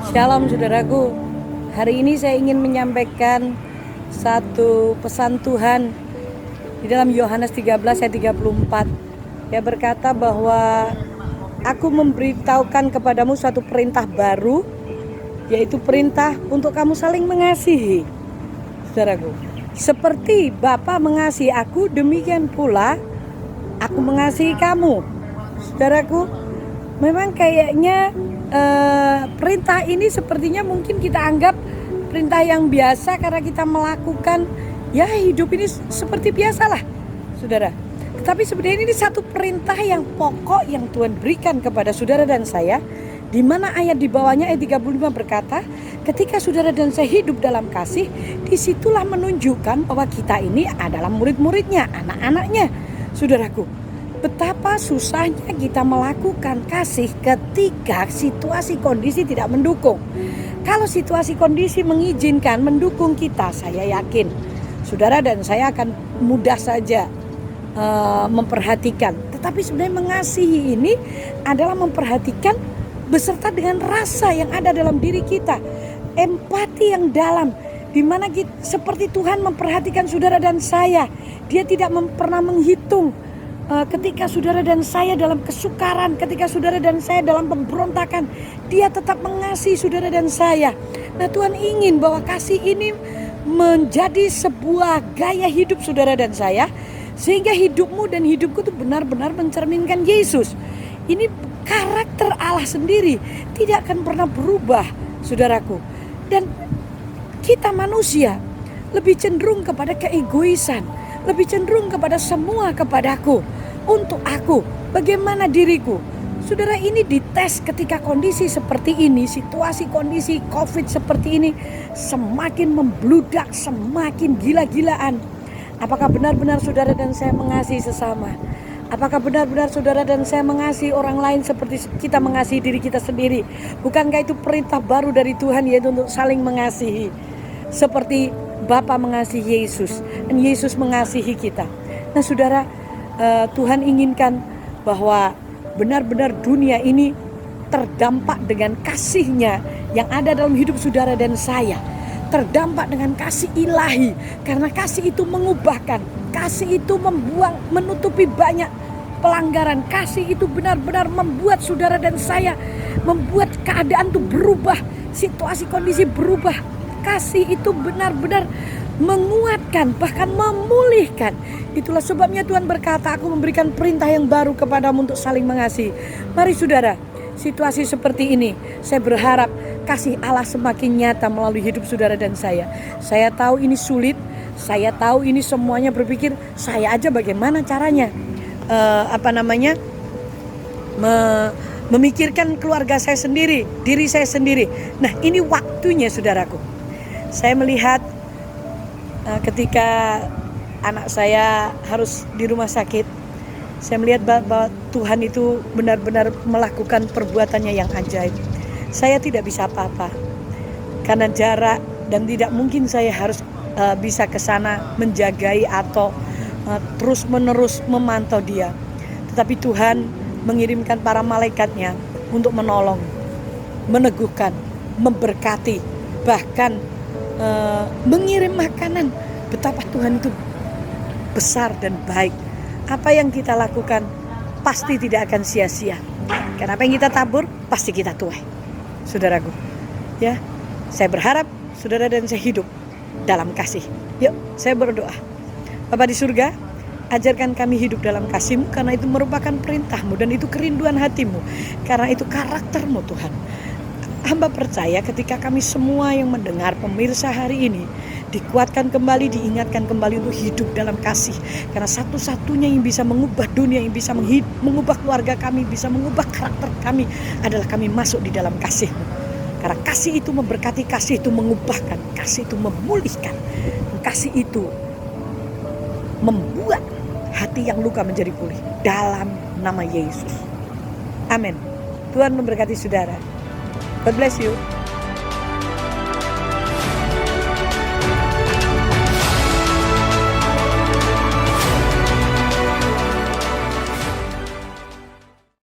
Shalom saudaraku. Hari ini saya ingin menyampaikan satu pesan Tuhan di dalam Yohanes 13 ayat 34. Dia berkata bahwa aku memberitahukan kepadamu suatu perintah baru, yaitu perintah untuk kamu saling mengasihi. Saudaraku, seperti Bapa mengasihi aku, demikian pula aku mengasihi kamu. Saudaraku, memang kayaknya perintah ini sepertinya mungkin kita anggap perintah yang biasa karena kita melakukan ya hidup ini seperti biasalah, saudara. Tetapi sebenarnya ini satu perintah yang pokok yang Tuhan berikan kepada saudara dan saya, di mana ayat di bawahnya ayat 35 berkata, ketika saudara dan saya hidup dalam kasih, disitulah menunjukkan bahwa kita ini adalah murid-muridnya, anak-anaknya. Saudaraku, betapa susahnya kita melakukan kasih ketika situasi kondisi tidak mendukung. Kalau situasi kondisi mengizinkan, mendukung kita, saya yakin saudara dan saya akan mudah saja memperhatikan. Tetapi sebenarnya mengasihi ini adalah memperhatikan beserta dengan rasa yang ada dalam diri kita, empati yang dalam, di mana seperti Tuhan memperhatikan saudara dan saya. Dia tidak pernah menghitung ketika saudara dan saya dalam kesukaran, ketika saudara dan saya dalam pemberontakan, Dia tetap mengasihi saudara dan saya. Nah, Tuhan ingin bahwa kasih ini menjadi sebuah gaya hidup saudara dan saya, sehingga hidupmu dan hidupku itu benar-benar mencerminkan Yesus. Ini karakter Allah sendiri, tidak akan pernah berubah, saudaraku. Dan kita manusia lebih cenderung kepada keegoisan, lebih cenderung kepada semua kepadaku, untuk aku, bagaimana diriku. Saudara, ini dites ketika kondisi seperti ini, situasi kondisi COVID seperti ini semakin membludak, semakin gila-gilaan. Apakah benar-benar saudara dan saya mengasihi sesama? Apakah benar-benar saudara dan saya mengasihi orang lain seperti kita mengasihi diri kita sendiri? Bukankah itu perintah baru dari Tuhan, yaitu untuk saling mengasihi, seperti Bapa mengasihi Yesus dan Yesus mengasihi kita. Nah saudara, Tuhan inginkan bahwa benar-benar dunia ini terdampak dengan kasih-Nya yang ada dalam hidup saudara dan saya. Terdampak dengan kasih ilahi, karena kasih itu mengubahkan, kasih itu menutupi banyak pelanggaran. Kasih itu benar-benar membuat saudara dan saya, membuat keadaan itu berubah, situasi kondisi berubah. Kasih itu benar-benar menguatkan, bahkan memulihkan. Itulah sebabnya Tuhan berkata, aku memberikan perintah yang baru kepadamu untuk saling mengasihi. Mari saudara, situasi seperti ini, saya berharap kasih Allah semakin nyata melalui hidup saudara dan saya. Saya tahu ini sulit, saya tahu ini semuanya berpikir, saya aja bagaimana caranya memikirkan keluarga saya sendiri, diri saya sendiri. Nah, ini waktunya saudaraku. Saya melihat ketika anak saya harus di rumah sakit, saya melihat bahwa Tuhan itu benar-benar melakukan perbuatannya yang ajaib. Saya tidak bisa apa-apa karena jarak, dan tidak mungkin saya harus bisa ke sana menjagai atau terus-menerus memantau dia. Tetapi Tuhan mengirimkan para malaikatnya untuk menolong, meneguhkan, memberkati, bahkan mengirim makanan. Betapa Tuhan itu besar dan baik. Apa yang kita lakukan pasti tidak akan sia-sia, karena apa yang kita tabur pasti kita tuai, saudaraku. Ya, saya berharap saudara dan saya hidup dalam kasih. Yuk, saya berdoa. Bapa di surga, ajarkan kami hidup dalam kasih-Mu, karena itu merupakan perintah-Mu dan itu kerinduan hati-Mu, karena itu karakter-Mu Tuhan. Hamba percaya ketika kami semua yang mendengar, pemirsa hari ini, dikuatkan kembali, diingatkan kembali untuk hidup dalam kasih. Karena satu-satunya yang bisa mengubah dunia, yang bisa mengubah keluarga kami, bisa mengubah karakter kami, adalah kami masuk di dalam kasih-Mu. Karena kasih itu memberkati, kasih itu mengubahkan, kasih itu memulihkan, kasih itu membuat hati yang luka menjadi pulih. Dalam nama Yesus. Amin. Tuhan memberkati saudara. God bless you.